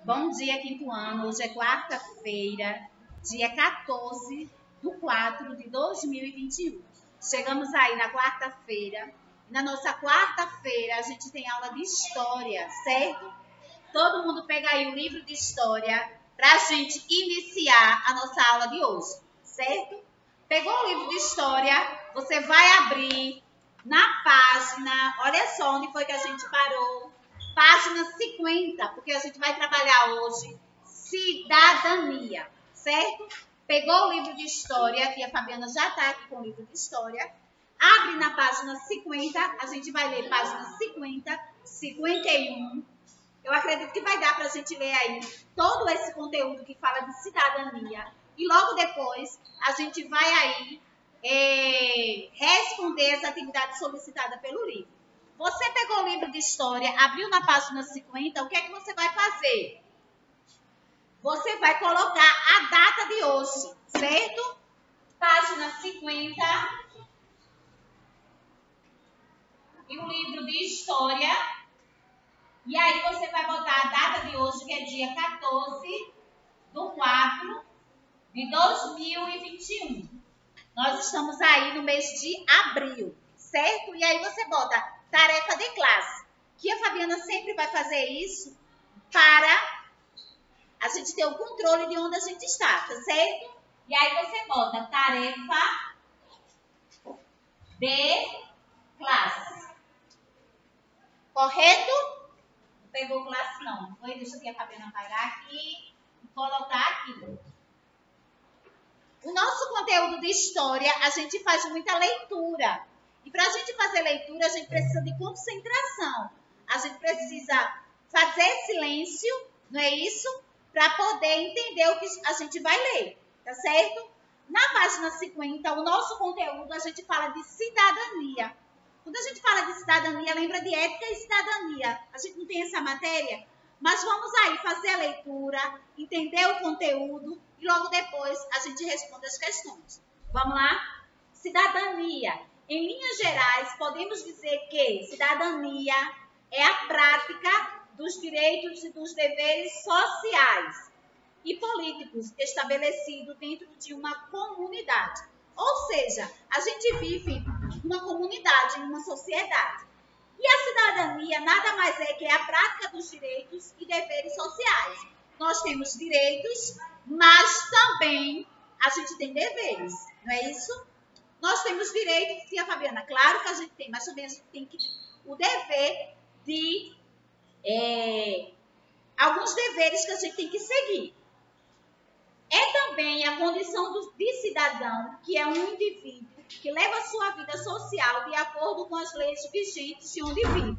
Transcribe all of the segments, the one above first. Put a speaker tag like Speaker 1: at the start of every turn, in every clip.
Speaker 1: Bom dia, quinto ano. Hoje é quarta-feira, dia 14/4/2021. Chegamos aí na quarta-feira. Na nossa quarta-feira, a gente tem aula de história, certo? Todo mundo pega aí o livro de história para a gente iniciar a nossa aula de hoje, certo? Pegou o livro de história, você vai abrir na página, olha só onde foi que a gente parou. Página 50, porque a gente vai trabalhar hoje cidadania, certo? Pegou o livro de história, que a Fabiana já está aqui com o livro de história. Abre na página 50, a gente vai ler página 50, 51. Eu acredito que vai dar para a gente ler aí todo esse conteúdo que fala de cidadania. E logo depois, a gente vai aí responder essa atividade solicitada pelo livro. Você pegou o livro de história, abriu na página 50, o que é que você vai fazer? Você vai colocar a data de hoje, certo? Página 50. E o livro de história. E aí você vai botar a data de hoje, que é dia 14/4/2021. Nós estamos aí no mês de abril, certo? E aí você bota tarefa de classe, que a Fabiana sempre vai fazer isso para a gente ter o controle de onde a gente está, tá certo? E aí você bota tarefa de classe. Correto? Não pegou classe não. Foi? Deixa que a Fabiana pagar aqui e colocar aqui. O nosso conteúdo de história, a gente faz muita leitura. E para a gente fazer leitura, a gente precisa de concentração. A gente precisa fazer silêncio, não é isso? Para poder entender o que a gente vai ler, tá certo? Na página 50, o nosso conteúdo, a gente fala de cidadania. Quando a gente fala de cidadania, lembra de ética e cidadania. A gente não tem essa matéria? Mas vamos aí fazer a leitura, entender o conteúdo e logo depois a gente responde as questões. Vamos lá? Cidadania. Em linhas gerais, podemos dizer que cidadania é a prática dos direitos e dos deveres sociais e políticos estabelecidos dentro de uma comunidade. Ou seja, a gente vive numa comunidade, numa sociedade. E a cidadania nada mais é que a prática dos direitos e deveres sociais. Nós temos direitos, mas também a gente tem deveres, não é isso? Nós temos direitos, sim, Fabiana, claro que a gente tem, mas também a gente tem o dever de alguns deveres que a gente tem que seguir. É também a condição de cidadão, que é um indivíduo que leva a sua vida social de acordo com as leis vigentes de onde vive.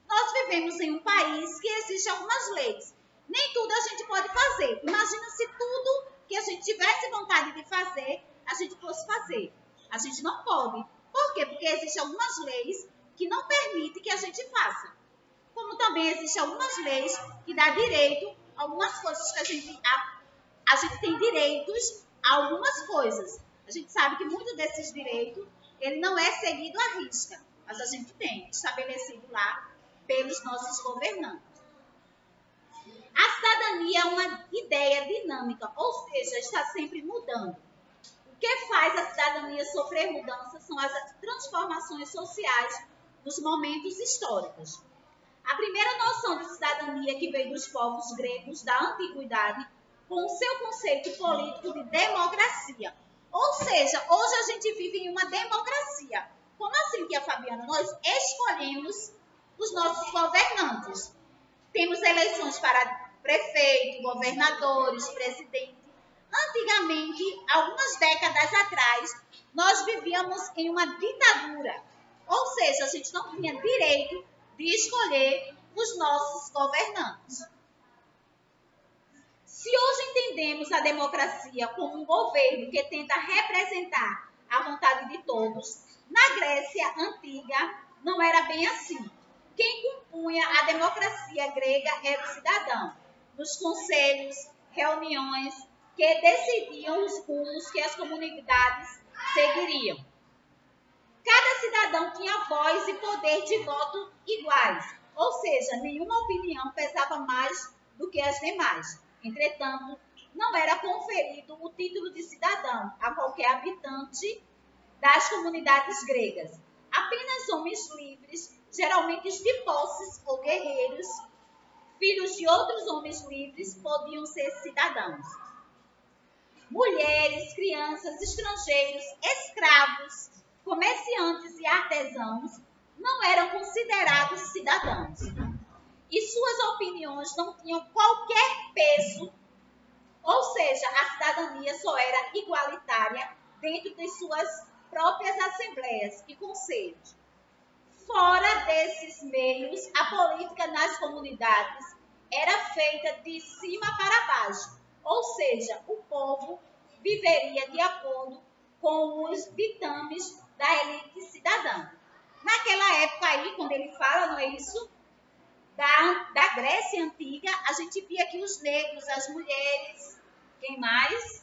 Speaker 1: Nós vivemos em um país que existem algumas leis. Nem tudo a gente pode fazer. Imagina se tudo que a gente tivesse vontade de fazer, a gente fosse fazer. A gente não pode. Por quê? Porque existem algumas leis que não permitem que a gente faça. Como também existem algumas leis que dão direito a algumas coisas que a gente tem direitos a algumas coisas. A gente sabe que muito desses direitos, ele não é seguido à risca, mas a gente tem estabelecido lá pelos nossos governantes. A cidadania é uma ideia dinâmica, ou seja, está sempre mudando. O que faz a cidadania sofrer mudanças são as transformações sociais nos momentos históricos. A primeira noção de cidadania que veio dos povos gregos da antiguidade com o seu conceito político de democracia. Ou seja, hoje a gente vive em uma democracia. Como assim, tia Fabiana? Nós escolhemos os nossos governantes. Temos eleições para prefeito, governadores, presidente. Antigamente, algumas décadas atrás, nós vivíamos em uma ditadura. Ou seja, a gente não tinha direito de escolher os nossos governantes. Se hoje entendemos a democracia como um governo que tenta representar a vontade de todos, na Grécia Antiga não era bem assim. Quem compunha a democracia grega era o cidadão, nos conselhos, reuniões, que decidiam os rumos que as comunidades seguiriam. Cada cidadão tinha voz e poder de voto iguais, ou seja, nenhuma opinião pesava mais do que as demais. Entretanto, não era conferido o título de cidadão a qualquer habitante das comunidades gregas. Apenas homens livres, geralmente de posses ou guerreiros, filhos de outros homens livres, podiam ser cidadãos. Mulheres, crianças, estrangeiros, escravos, comerciantes e artesãos não eram considerados cidadãos. E suas opiniões não tinham qualquer peso, ou seja, a cidadania só era igualitária dentro de suas próprias assembleias e conselhos. Fora desses meios, a política nas comunidades era feita de cima para baixo, ou seja, o povo viveria de acordo com os ditames da elite cidadã. Naquela época aí, quando ele fala, não é isso? Da Grécia Antiga, a gente via que os negros, as mulheres, quem mais?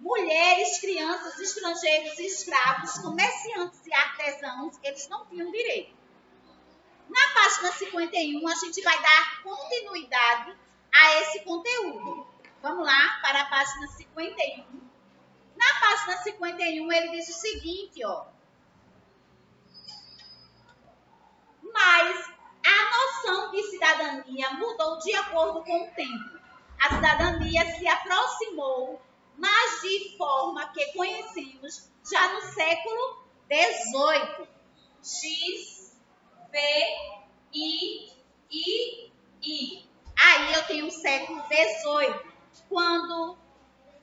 Speaker 1: Mulheres, crianças, estrangeiros, escravos, comerciantes e artesãos, eles não tinham direito. Na página 51, a gente vai dar continuidade a esse conteúdo. Vamos lá para a página 51. Na página 51, ele diz o seguinte, ó. Mas a noção de cidadania mudou de acordo com o tempo. A cidadania se aproximou, mas de forma que conhecemos já no século XVIII. X, V, I. Aí eu tenho o século XVIII, quando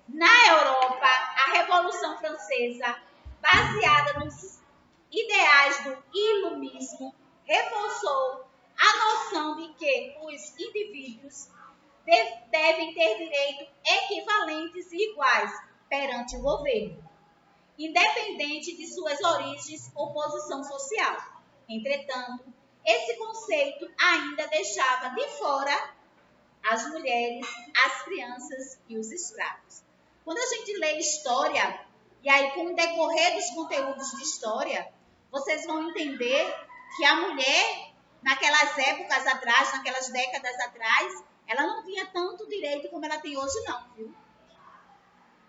Speaker 1: na Europa a Revolução Francesa, baseada nos ideais do iluminismo, reforçou a noção de que os indivíduos devem ter direitos equivalentes e iguais perante o governo, independente de suas origens ou posição social. Entretanto, esse conceito ainda deixava de fora as mulheres, as crianças e os escravos. Quando a gente lê história, e aí com o decorrer dos conteúdos de história, vocês vão entender que a mulher, naquelas épocas atrás, naquelas décadas atrás, ela não tinha tanto direito como ela tem hoje não, viu?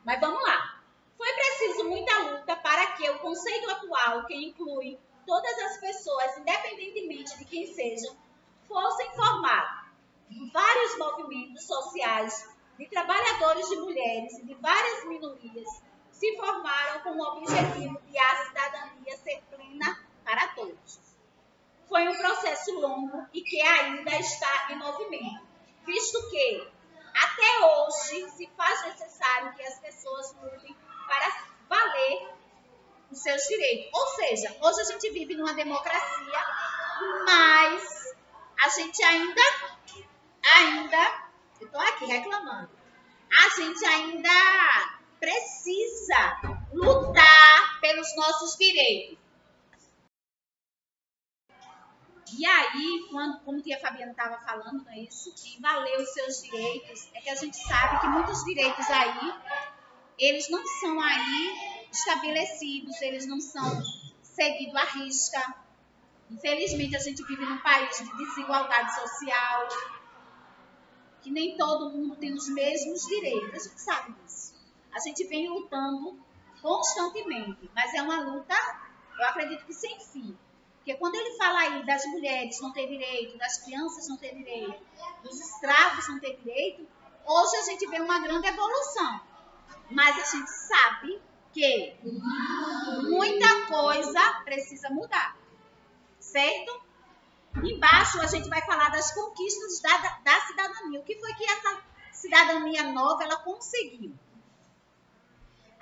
Speaker 1: Mas vamos lá. Foi preciso muita luta para que o conceito atual, que inclui todas as pessoas, independentemente de quem sejam, fossem formados. Vários movimentos sociais de trabalhadores de mulheres e de várias minorias se formaram com o objetivo de a cidadania ser plena para todos. Foi um processo longo e que ainda está em movimento, visto que até hoje se faz necessário que as pessoas lutem para valer os seus direitos. Ou seja, hoje a gente vive numa democracia, mas a gente ainda, eu estou aqui reclamando, a gente ainda precisa lutar pelos nossos direitos. E aí, como a Fabiana estava falando, não é isso? E valer os seus direitos, é que a gente sabe que muitos direitos aí, eles não são aí estabelecidos, eles não são seguidos à risca. Infelizmente, a gente vive num país de desigualdade social, que nem todo mundo tem os mesmos direitos. A gente sabe disso. A gente vem lutando constantemente, mas é uma luta, eu acredito que sem fim. Porque quando ele fala aí das mulheres não ter direito, das crianças não ter direito, dos escravos não ter direito, hoje a gente vê uma grande evolução. Mas a gente sabe que muita coisa precisa mudar, certo? Embaixo a gente vai falar das conquistas da cidadania. O que foi que essa cidadania nova ela conseguiu?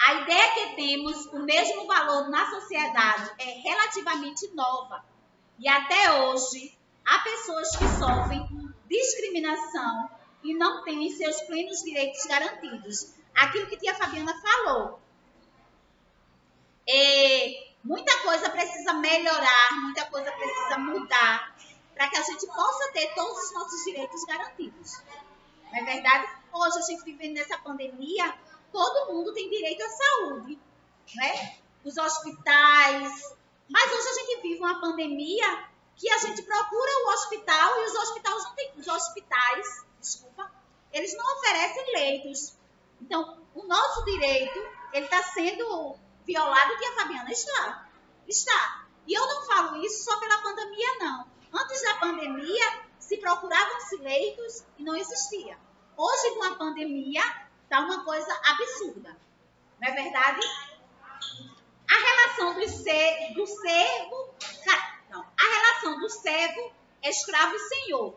Speaker 1: A ideia que temos o mesmo valor na sociedade é relativamente nova. E até hoje, há pessoas que sofrem discriminação e não têm seus plenos direitos garantidos. Aquilo que tia Fabiana falou. Muita coisa precisa melhorar, muita coisa precisa mudar, para que a gente possa ter todos os nossos direitos garantidos. Não é verdade? Hoje, a gente vivendo nessa pandemia, todo mundo tem direito à saúde, né? Os hospitais. Mas hoje a gente vive uma pandemia que a gente procura o hospital e os hospitais não têm, eles não oferecem leitos. Então, o nosso direito, ele está sendo violado, que a Fabiana está. E eu não falo isso só pela pandemia, não. Antes da pandemia, se procuravam-se leitos e não existia. Hoje, com a pandemia, está uma coisa absurda. Não é verdade? A relação a relação do servo, escravo e senhor.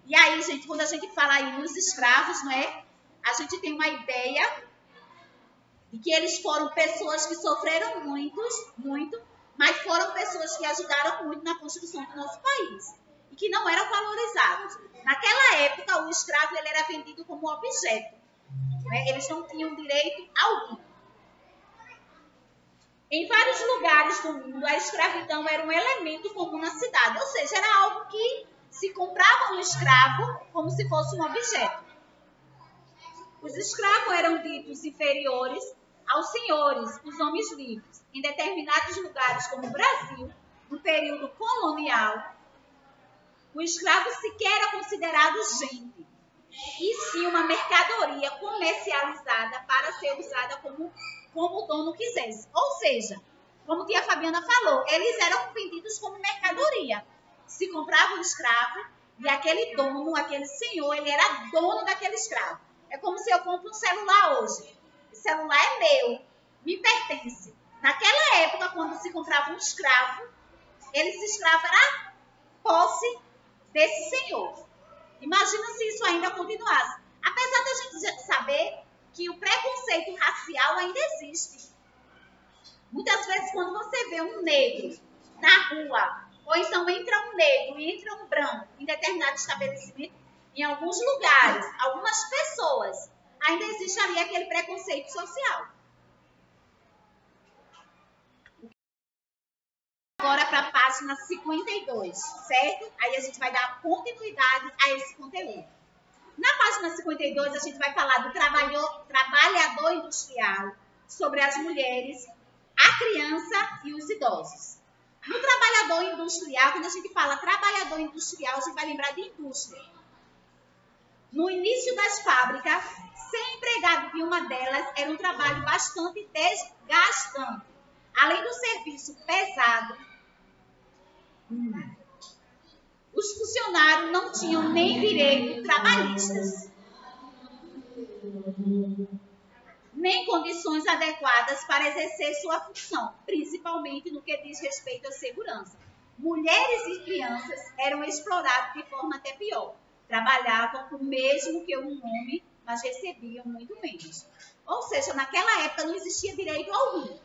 Speaker 1: E aí, gente, quando a gente fala aí nos escravos, não é? A gente tem uma ideia de que eles foram pessoas que sofreram muito, mas foram pessoas que ajudaram muito na construção do nosso país e que não eram valorizados. Naquela época, o escravo ele era vendido como objeto. Né? Eles não tinham direito algum. Em vários lugares do mundo, a escravidão era um elemento comum na cidade, ou seja, era algo que se comprava um escravo como se fosse um objeto. Os escravos eram ditos inferiores aos senhores, os homens livres. Em determinados lugares, como o Brasil, no período colonial, o escravo sequer era considerado gente, e sim uma mercadoria comercializada para ser usada como o dono quisesse. Ou seja, como que a Fabiana falou, eles eram vendidos como mercadoria. Se comprava um escravo e aquele dono, aquele senhor, ele era dono daquele escravo. É como se eu compro um celular hoje. O celular é meu, me pertence. Naquela época, quando se comprava um escravo, esse escravo era posse desse senhor. Imagina se isso ainda continuasse. Apesar da gente saber que o preconceito racial ainda existe. Muitas vezes, quando você vê um negro na rua, ou então entra um negro e entra um branco em determinado estabelecimento, em alguns lugares, algumas pessoas, ainda existe ali aquele preconceito social. Agora para a página 52, certo? Aí a gente vai dar continuidade a esse conteúdo. Na página 52, a gente vai falar do trabalhador industrial, sobre as mulheres, a criança e os idosos. No trabalhador industrial, quando a gente fala trabalhador industrial, a gente vai lembrar de indústria. No início das fábricas, ser empregado de uma delas era um trabalho bastante desgastante. Além do serviço pesado, os funcionários não tinham nem direitos trabalhistas, nem condições adequadas para exercer sua função, principalmente no que diz respeito à segurança. Mulheres e crianças eram exploradas de forma até pior. Trabalhavam o mesmo que um homem, mas recebiam muito menos. Ou seja, naquela época não existia direito algum.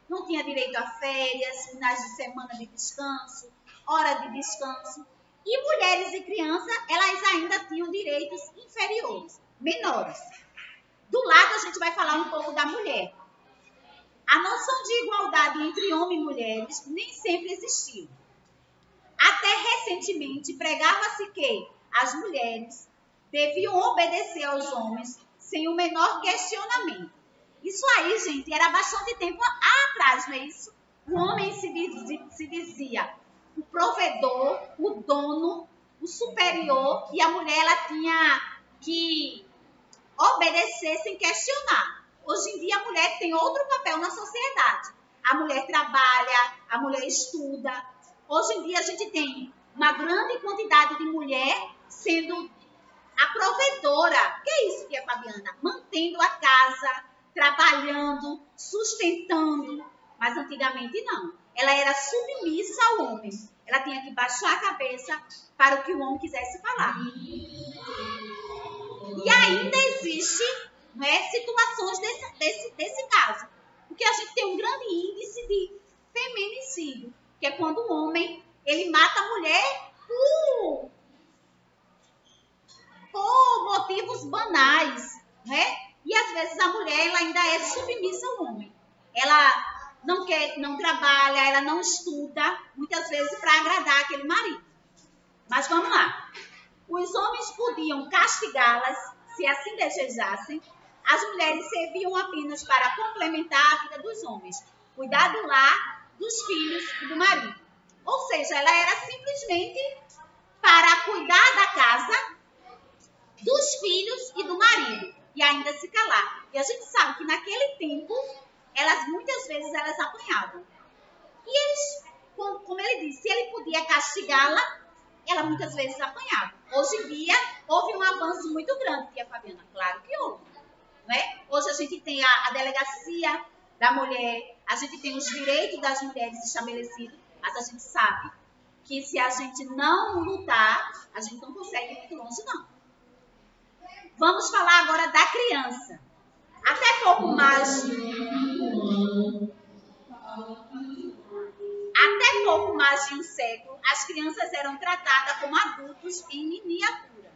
Speaker 1: Não tinha direito a férias, finais de semana de descanso, hora de descanso. E mulheres e crianças, elas ainda tinham direitos inferiores, menores. Do lado, a gente vai falar um pouco da mulher. A noção de igualdade entre homens e mulheres nem sempre existiu. Até recentemente, pregava-se que as mulheres deviam obedecer aos homens sem o menor questionamento. Isso aí, gente, era bastante tempo atrás, não é isso? O homem se dizia o provedor, o dono, o superior, e a mulher ela tinha que obedecer sem questionar. Hoje em dia, a mulher tem outro papel na sociedade. A mulher trabalha, a mulher estuda. Hoje em dia, a gente tem uma grande quantidade de mulher sendo a provedora. Que é isso, tia Fabiana? Mantendo a casa, trabalhando, sustentando. Mas antigamente não. Ela era submissa ao homem. Ela tinha que baixar a cabeça para o que o homem quisesse falar. E ainda existe, né, situações desse caso. Porque a gente tem um grande índice de feminicídio, que é quando o homem ele mata a mulher por motivos banais, né? E às vezes a mulher ela ainda é submissa ao homem. Ela não trabalha, ela não estuda, muitas vezes para agradar aquele marido. Mas vamos lá. Os homens podiam castigá-las, se assim desejassem. As mulheres serviam apenas para complementar a vida dos homens. Cuidar do lar, dos filhos e do marido. Ou seja, ela era simplesmente para cuidar da casa, dos filhos e do marido, e ainda se calar. E a gente sabe que naquele tempo, muitas vezes elas apanhavam. E eles, como ele disse, se ele podia castigá-la, ela muitas vezes apanhava. Hoje em dia, houve um avanço muito grande, tia Fabiana. Claro que houve. Não é? Hoje a gente tem a delegacia da mulher, a gente tem os direitos das mulheres estabelecidos, mas a gente sabe que se a gente não lutar, a gente não consegue ir muito longe, não. Vamos falar agora da criança. Até pouco mais de um século, as crianças eram tratadas como adultos em miniatura.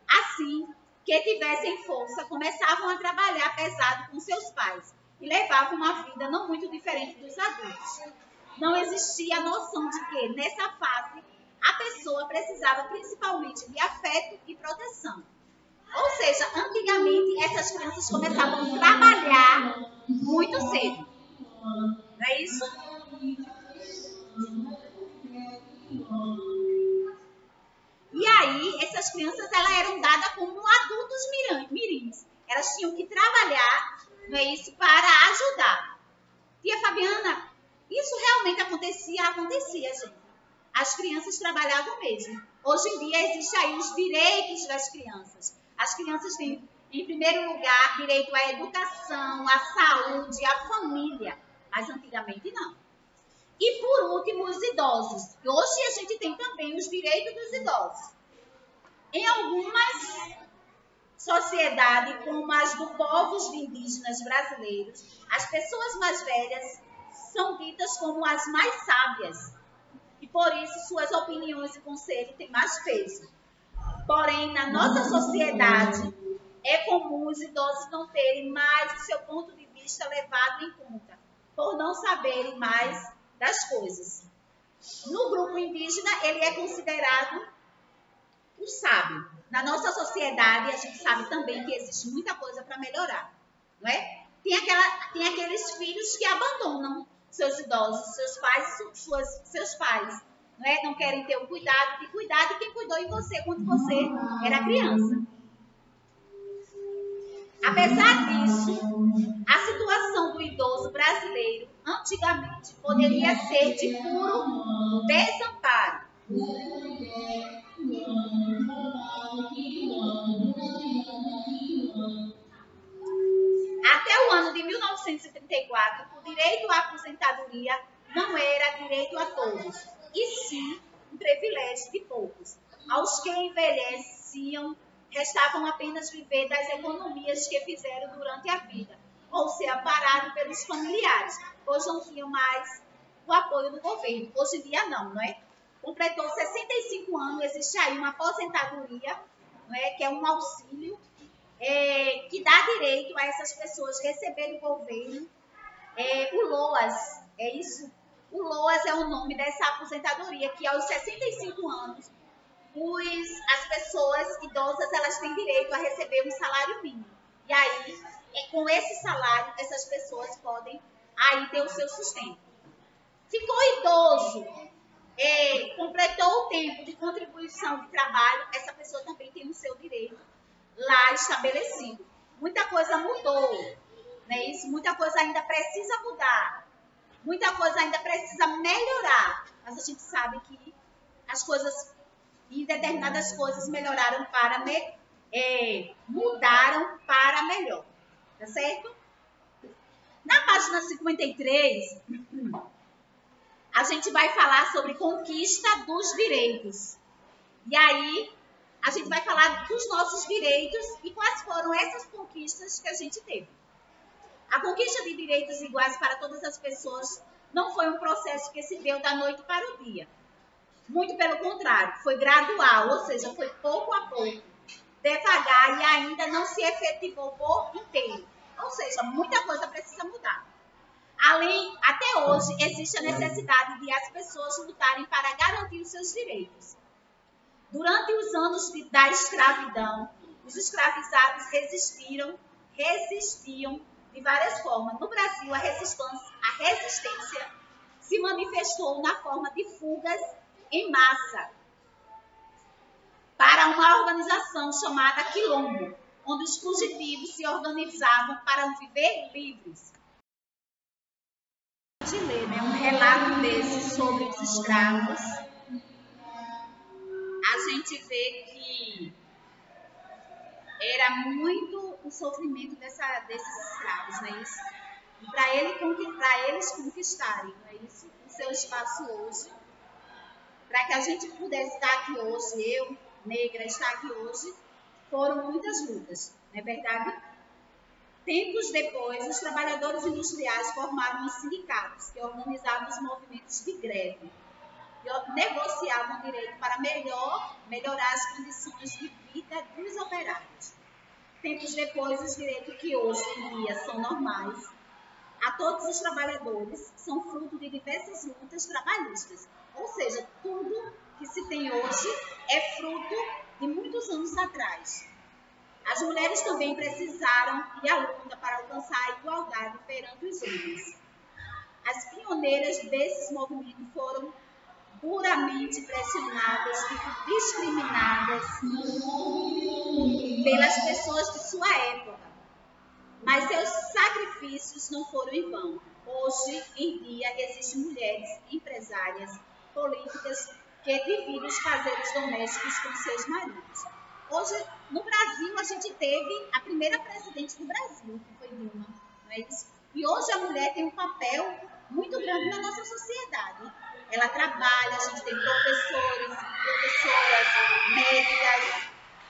Speaker 1: Assim que tivessem força, começavam a trabalhar pesado com seus pais e levavam uma vida não muito diferente dos adultos. Não existia a noção de que, nessa fase, a pessoa precisava principalmente de afeto e proteção. Ou seja, antigamente, essas crianças começavam a trabalhar muito cedo. Não é isso? E aí, essas crianças eram dadas como adultos mirins. Elas tinham que trabalhar, não é isso, para ajudar. Tia Fabiana, isso realmente acontecia? Acontecia, gente. As crianças trabalhavam mesmo. Hoje em dia, existem aí os direitos das crianças. As crianças têm, em primeiro lugar, direito à educação, à saúde, à família. Mas antigamente não. E, por último, os idosos. E hoje a gente tem também os direitos dos idosos. Em algumas sociedades, como as do povos indígenas brasileiros, as pessoas mais velhas são ditas como as mais sábias. E, por isso, suas opiniões e conselhos têm mais peso. Porém, na nossa sociedade, é comum os idosos não terem mais o seu ponto de vista levado em conta, por não saberem mais das coisas. No grupo indígena, ele é considerado o sábio. Na nossa sociedade, a gente sabe também que existe muita coisa para melhorar, não é? Tem aqueles filhos que abandonam seus idosos, seus pais, seus pais, não é? Não querem ter o cuidado de cuidar de quem cuidou em você quando você era criança. Apesar disso, a situação do idoso brasileiro antigamente poderia ser de puro desamparo. Até o ano de 1934, o direito à aposentadoria não era direito a todos, e sim um privilégio de poucos. Aos que envelheciam, restavam apenas viver das economias que fizeram durante a vida, ou ser amparados pelos familiares, pois não tinham mais o apoio do governo. Hoje em dia não é? Completou 65 anos, existe aí uma aposentadoria, não é? Que é um auxílio que dá direito a essas pessoas receberem do governo o LOAS, é isso? O LOAS é o nome dessa aposentadoria, que aos 65 anos, as pessoas idosas, elas têm direito a receber um salário mínimo. E aí, com esse salário, essas pessoas podem aí ter o seu sustento. Ficou idoso, completou o tempo de contribuição de trabalho, essa pessoa também tem o seu direito lá estabelecido. Muita coisa mudou, né? Isso, muita coisa ainda precisa mudar, muita coisa ainda precisa melhorar, mas a gente sabe que as coisas, em determinadas coisas, melhoraram mudaram para melhor, tá certo? Na página 53, a gente vai falar sobre conquista dos direitos. E aí, a gente vai falar dos nossos direitos e quais foram essas conquistas que a gente teve. A conquista de direitos iguais para todas as pessoas não foi um processo que se deu da noite para o dia. Muito pelo contrário, foi gradual, ou seja, foi pouco a pouco, devagar e ainda não se efetivou por inteiro. Ou seja, muita coisa precisa mudar. Até hoje, existe a necessidade de as pessoas lutarem para garantir os seus direitos. Durante os anos da escravidão, os escravizados resistiam de várias formas. No Brasil, a resistência se manifestou na forma de fugas em massa para uma organização chamada Quilombo, onde os fugitivos se organizavam para viver livres. De ler, né, um relato desse sobre os escravos, a gente vê que era muito o sofrimento desses escravos, não é isso? E para eles conquistarem, não é isso? O seu espaço hoje, para que a gente pudesse estar aqui hoje, eu, negra, estar aqui hoje, foram muitas lutas, não é verdade? Tempos depois, os trabalhadores industriais formaram os sindicatos, que organizavam os movimentos de greve, e negociavam o direito para melhorar as condições de vida dos operários. Tempos depois, os direitos que hoje em dia são normais a todos os trabalhadores são fruto de diversas lutas trabalhistas. Ou seja, tudo que se tem hoje é fruto de muitos anos atrás. As mulheres também precisaram ir à luta para alcançar a igualdade perante os homens. As pioneiras desses movimentos foram duramente pressionadas e discriminadas pelas pessoas de sua época. Mas seus sacrifícios não foram em vão. Hoje em dia existem mulheres empresárias, políticas que dividem os fazeres domésticos com seus maridos. Hoje, no Brasil, a gente teve a primeira presidente do Brasil, que foi Dilma, não é isso? E hoje a mulher tem um papel muito grande na nossa sociedade. Ela trabalha, a gente tem professores, professoras, médicas,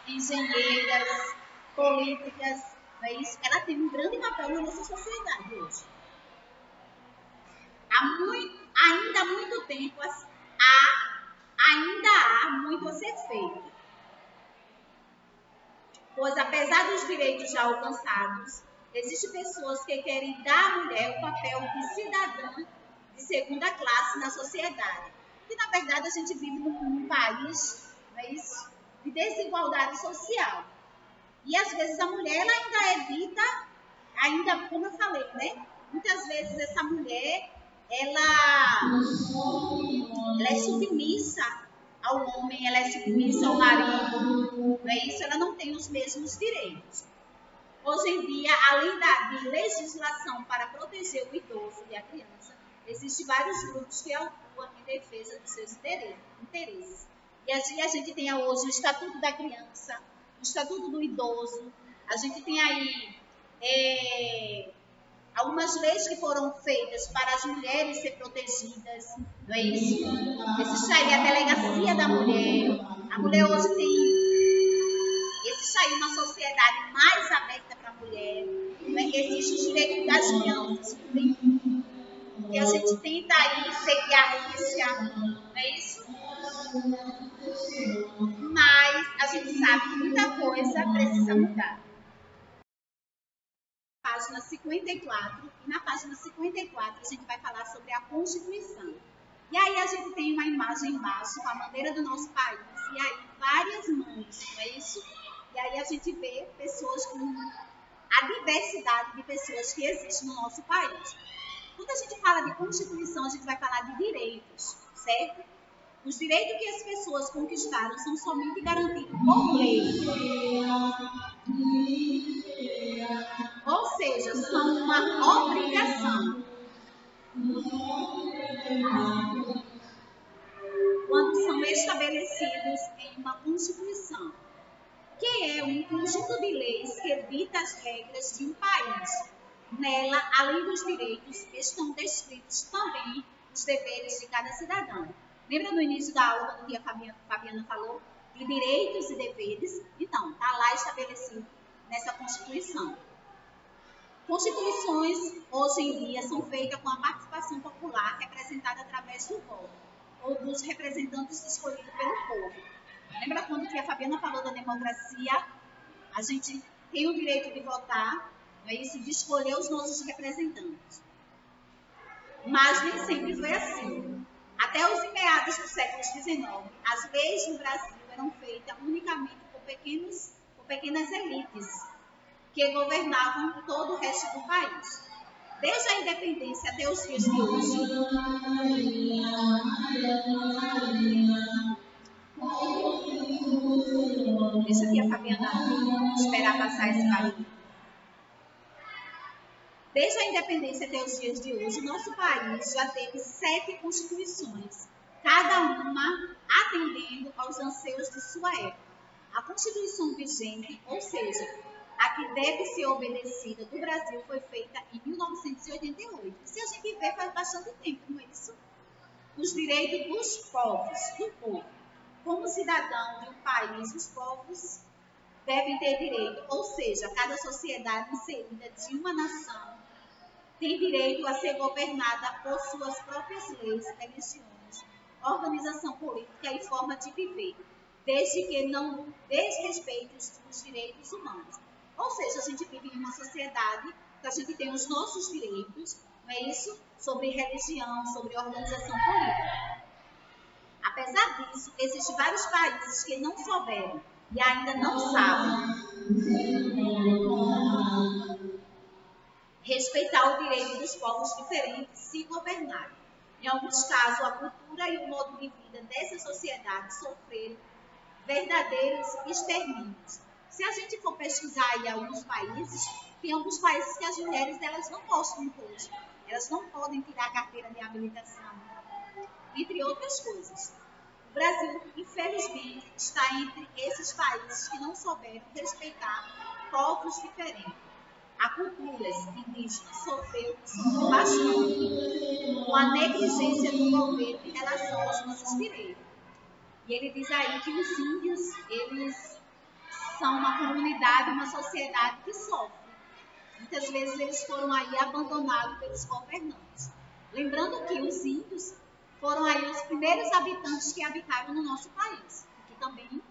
Speaker 1: engenheiras, políticas, não é isso? Ela tem um grande papel na nossa sociedade hoje. Ainda há muito tempo, ainda há muito a ser feito. Pois, apesar dos direitos já alcançados, existem pessoas que querem dar à mulher o papel de cidadã de segunda classe na sociedade. E, na verdade, a gente vive num país, não é isso? De desigualdade social. E, às vezes, a mulher ela ainda é dita, como eu falei, né? Muitas vezes essa mulher, ela é submissa ao homem, ela é submissa ao marido, não é isso? Ela não tem os mesmos direitos. Hoje em dia, além de legislação para proteger o idoso e a criança, existem vários grupos que atuam em defesa dos seus interesses. E assim a gente tem hoje o Estatuto da Criança, o Estatuto do Idoso, a gente tem aí algumas leis que foram feitas para as mulheres serem protegidas, não é isso? Existe aí a delegacia da mulher. A mulher hoje existe aí uma sociedade mais aberta para a mulher. Não é? Existe os direitos das crianças também. Que a gente tenta aí seguir a risca, não é isso? Mas a gente sabe que muita coisa precisa mudar. Página 54, e na página 54 a gente vai falar sobre a Constituição. E aí a gente tem uma imagem embaixo com a bandeira do nosso país, e aí várias mães, não é isso? E aí a gente vê pessoas com a diversidade de pessoas que existem no nosso país. Quando a gente fala de Constituição, a gente vai falar de direitos, certo? Os direitos que as pessoas conquistaram são somente garantidos por lei. Ou seja, são uma obrigação. Quando são estabelecidos em uma Constituição, que é um conjunto de leis que dita as regras de um país. Nela, além dos direitos, estão descritos também os deveres de cada cidadão. Lembra no início da aula, quando a Fabiana falou de direitos e deveres? Então, está lá estabelecido nessa Constituição. Constituições, hoje em dia, são feitas com a participação popular, representada através do voto, ou dos representantes escolhidos pelo povo. Lembra quando que a Fabiana falou da democracia? A gente tem o direito de votar, não é isso? De escolher os nossos representantes. Mas nem sempre foi assim. Até os meados do século XIX, as leis no Brasil eram feitas unicamente por pequenas elites que governavam todo o resto do país. desde a independência até os dias de hoje. Deixa aqui a Fabiana esperar passar esse barulho. Desde a independência até os dias de hoje, nosso país já teve 7 constituições, cada uma atendendo aos anseios de sua época. A Constituição vigente, ou seja, a que deve ser obedecida do Brasil, foi feita em 1988. Se a gente vê, faz bastante tempo, não é isso? Os direitos dos povos, do povo. Como cidadão de um país, os povos devem ter direito, ou seja, cada sociedade inserida de uma nação tem direito a ser governada por suas próprias leis, religiões, organização política e forma de viver, desde que não desrespeite os direitos humanos. Ou seja, a gente vive em uma sociedade que a gente tem os nossos direitos, não é isso? Sobre religião, sobre organização política. Apesar disso, existem vários países que não souberam e ainda não sabem respeitar o direito dos povos diferentes de se governarem. Em alguns casos, a cultura e o modo de vida dessa sociedade sofreram verdadeiros extermínios. Se a gente for pesquisar em alguns países, tem alguns países que as mulheres elas não possuem imposto, elas não podem tirar a carteira de habilitação, entre outras coisas. O Brasil, infelizmente, está entre esses países que não souberam respeitar povos diferentes. A culturas indígenas sofreu bastante com a negligência do governo em relação aos nossos direitos. E ele diz aí que os índios, eles são uma comunidade, uma sociedade que sofre. Muitas vezes eles foram aí abandonados pelos governantes. Lembrando que os índios foram aí os primeiros habitantes que habitaram no nosso país, que também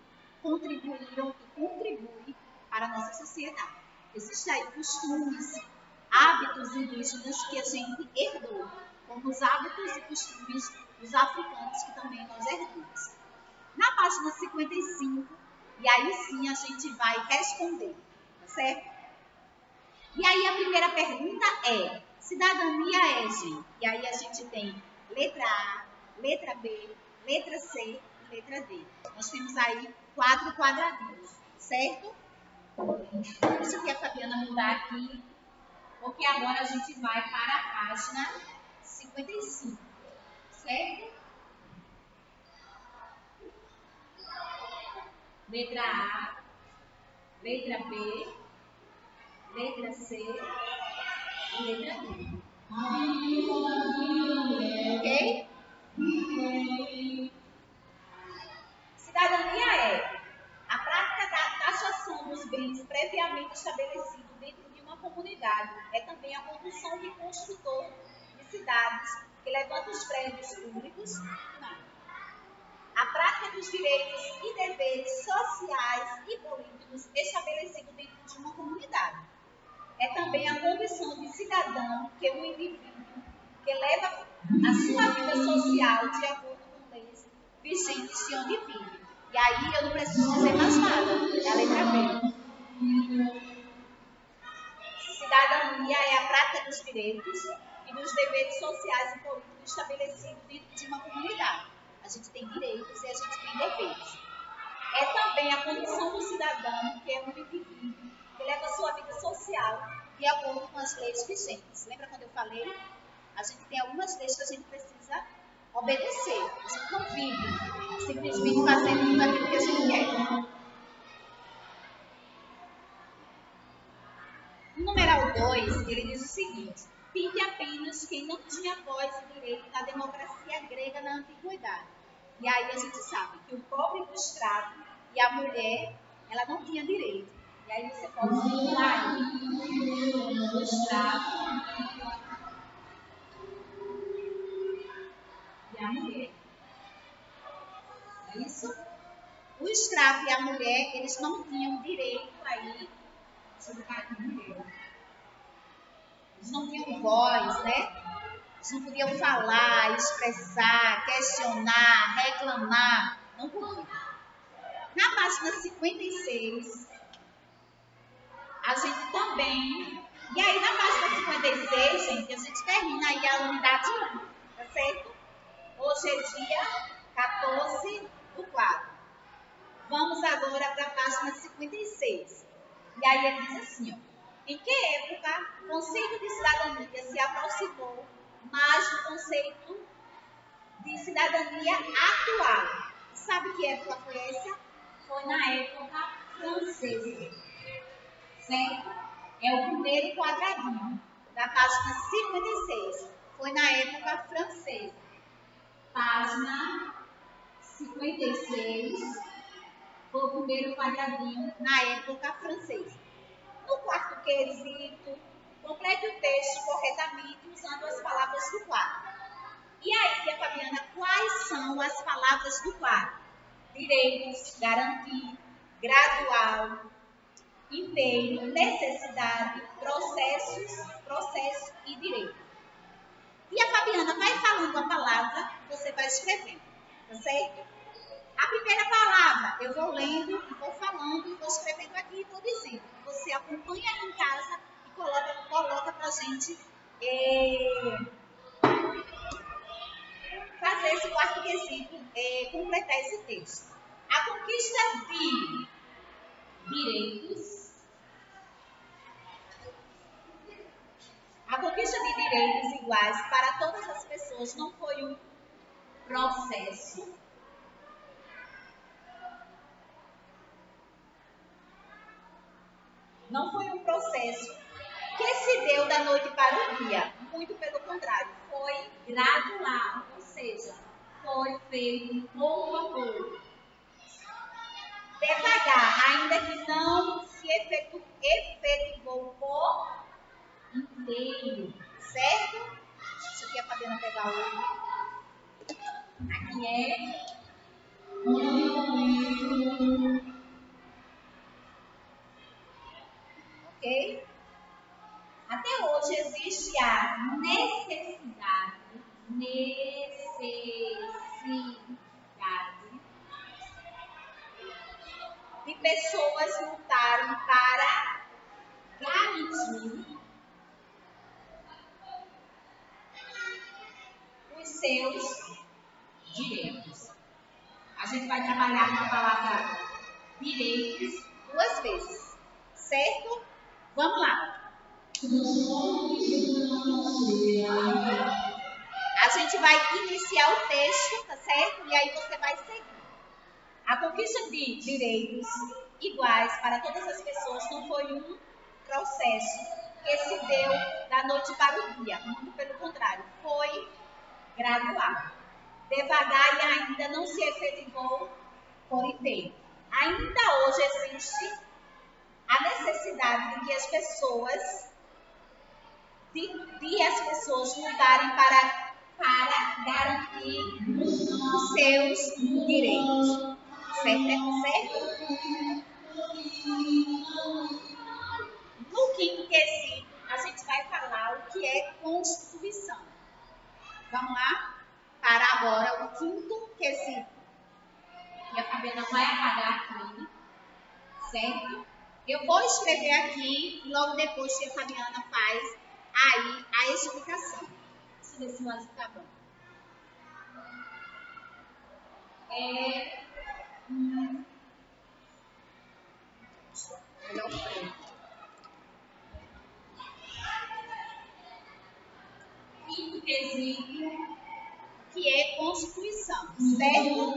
Speaker 1: contribuíram e contribuem para a nossa sociedade. Existem aí costumes, hábitos indígenas que a gente herdou, como os hábitos e costumes dos africanos que também nós herdamos. Na página 55, e aí sim a gente vai responder, tá certo? E aí a primeira pergunta é, cidadania é, gente? E aí a gente tem letra A, letra B, letra C e letra D. Nós temos aí 4 quadradinhos, certo? Deixa aqui a Fabiana mudar aqui, porque agora a gente vai para a página 55, certo? Letra A, letra B, letra C e letra D. Ok? Cidadania é a prática da taxação dos bens previamente estabelecidos dentro de uma comunidade. É também a condução de construtor de cidades que levanta os prédios públicos. A prática dos direitos e deveres sociais e políticos estabelecidos dentro de uma comunidade. É também a condição de cidadão que o indivíduo que leva a sua vida social de acordo com leis vigentes de onde vive. E aí eu não preciso dizer mais nada, é a letra B. Cidadania é a prática dos direitos e dos deveres sociais e políticos estabelecidos dentro de uma comunidade. A gente tem direitos e a gente tem deveres. É também a condição do cidadão, que é um indivíduo que leva a sua vida social de acordo com as leis vigentes. Lembra quando eu falei? A gente tem algumas leis que a gente precisa obedecer. A gente não vive simplesmente fazendo tudo aquilo que a gente quer. No numeral 2, ele diz o seguinte: pinte apenas quem não tinha voz e direito na democracia grega na antiguidade. E aí a gente sabe que o pobre e o escravo e a mulher, ela não tinha direito. E aí você pode vincular o escravo e a mulher. É isso? O escravo e a mulher, eles não tinham direito aí sobre a mulher. Eles não tinham voz, né? Eles não podiam falar, expressar, questionar, reclamar. Não podiam. Na página 56, a gente também E aí, na página 56, gente, a gente termina aí a unidade 1, tá certo? Hoje é dia 14 do 4. Vamos agora para a página 56. E aí ele diz assim, ó. Em que época o conceito de cidadania se aproximou mais do conceito de cidadania atual? Sabe que época foi essa? Foi na época francesa. Certo? É o primeiro quadradinho da página 56. Foi na época francesa. Página 56. Foi o primeiro quadradinho na época francesa. No quarto quesito, complete o texto corretamente usando as palavras do quadro. E aí, tia Fabiana, quais são as palavras do quadro? Direitos, garantir, gradual, inteiro, necessidade, processo e direito. Tia Fabiana vai falando a palavra, você vai escrevendo, tá certo? A primeira palavra, eu vou lendo, e vou falando, e vou escrevendo aqui e vou dizendo. Você acompanha aí em casa e coloca pra gente fazer esse quarto quesito, completar esse texto. A conquista de direitos. A conquista de direitos iguais para todas as pessoas não foi um processo. Não foi um processo que se deu da noite para o dia. Muito pelo contrário, foi gradual, ou seja, foi feito pouco a pouco. Devagar, ainda que não se efetivou por inteiro. Certo? Deixa aqui a Fabiana pegar o olho. Aqui é ok? Até hoje existe a necessidade de pessoas lutarem para garantir os seus direitos. A gente vai trabalhar com a palavra direitos 2 vezes, certo? Vamos lá. A gente vai iniciar o texto, tá certo? E aí você vai seguir. A conquista de direitos iguais para todas as pessoas não foi um processo que se deu da noite para o dia. Muito pelo contrário, foi gradual. Devagar e ainda não se efetivou por inteiro. Ainda hoje existe a necessidade de que as pessoas lutarem para garantir os seus direitos. Certo? No quinto quesito, a gente vai falar o que é Constituição. Vamos lá? Para agora o quinto quesito. E a Fabiana vai apagar aqui, certo? Eu vou escrever aqui e logo depois que a Fabiana faz aí a explicação. Deixa eu ver se o azul tá bom. Melhor frente. Quinto quesito, que é Constituição, certo?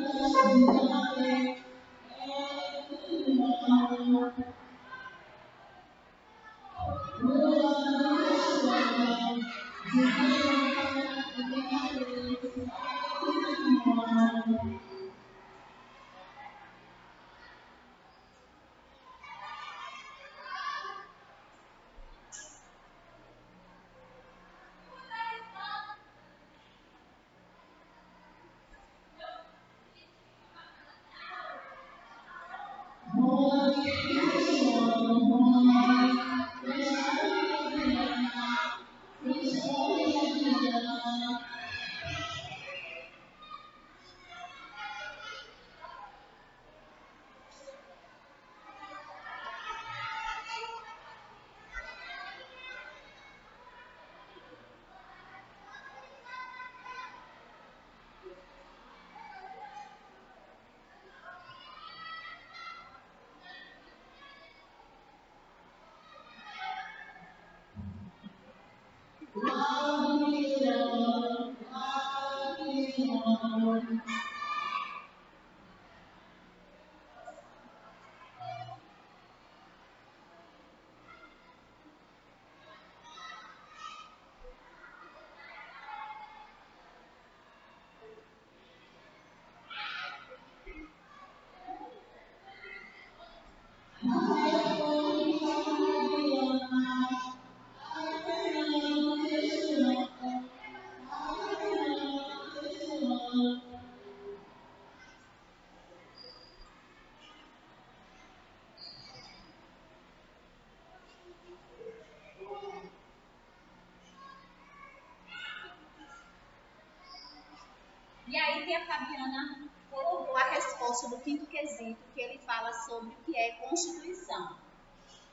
Speaker 1: E aí tia Fabiana colocou a resposta do quinto quesito, que ele fala sobre o que é Constituição.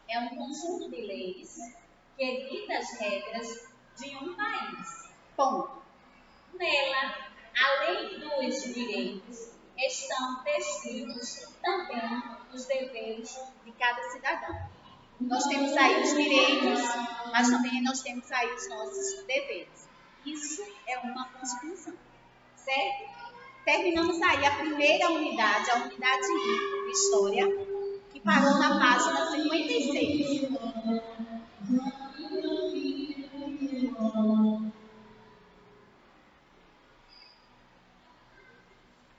Speaker 1: É um conjunto de leis que edita as regras de um país. Ponto. Nela, além dos direitos, estão descritos também os deveres de cada cidadão. Nós temos aí os direitos, mas também nós temos aí os nossos deveres. Isso é uma Constituição, certo? Terminamos aí a primeira unidade, a unidade de História, que parou na página 56.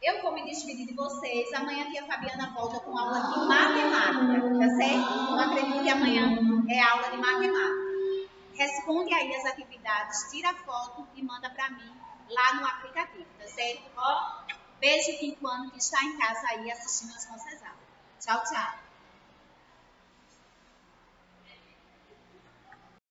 Speaker 1: Eu vou me despedir de vocês. Amanhã a tia Fabiana volta com aula de matemática, tá certo? Eu acredito que amanhã é aula de matemática. Responde aí as atividades, tira foto e manda para mim lá no aplicativo, tá certo? Ó, beijo quinto ano que está em casa aí assistindo as nossas aulas. Tchau, tchau.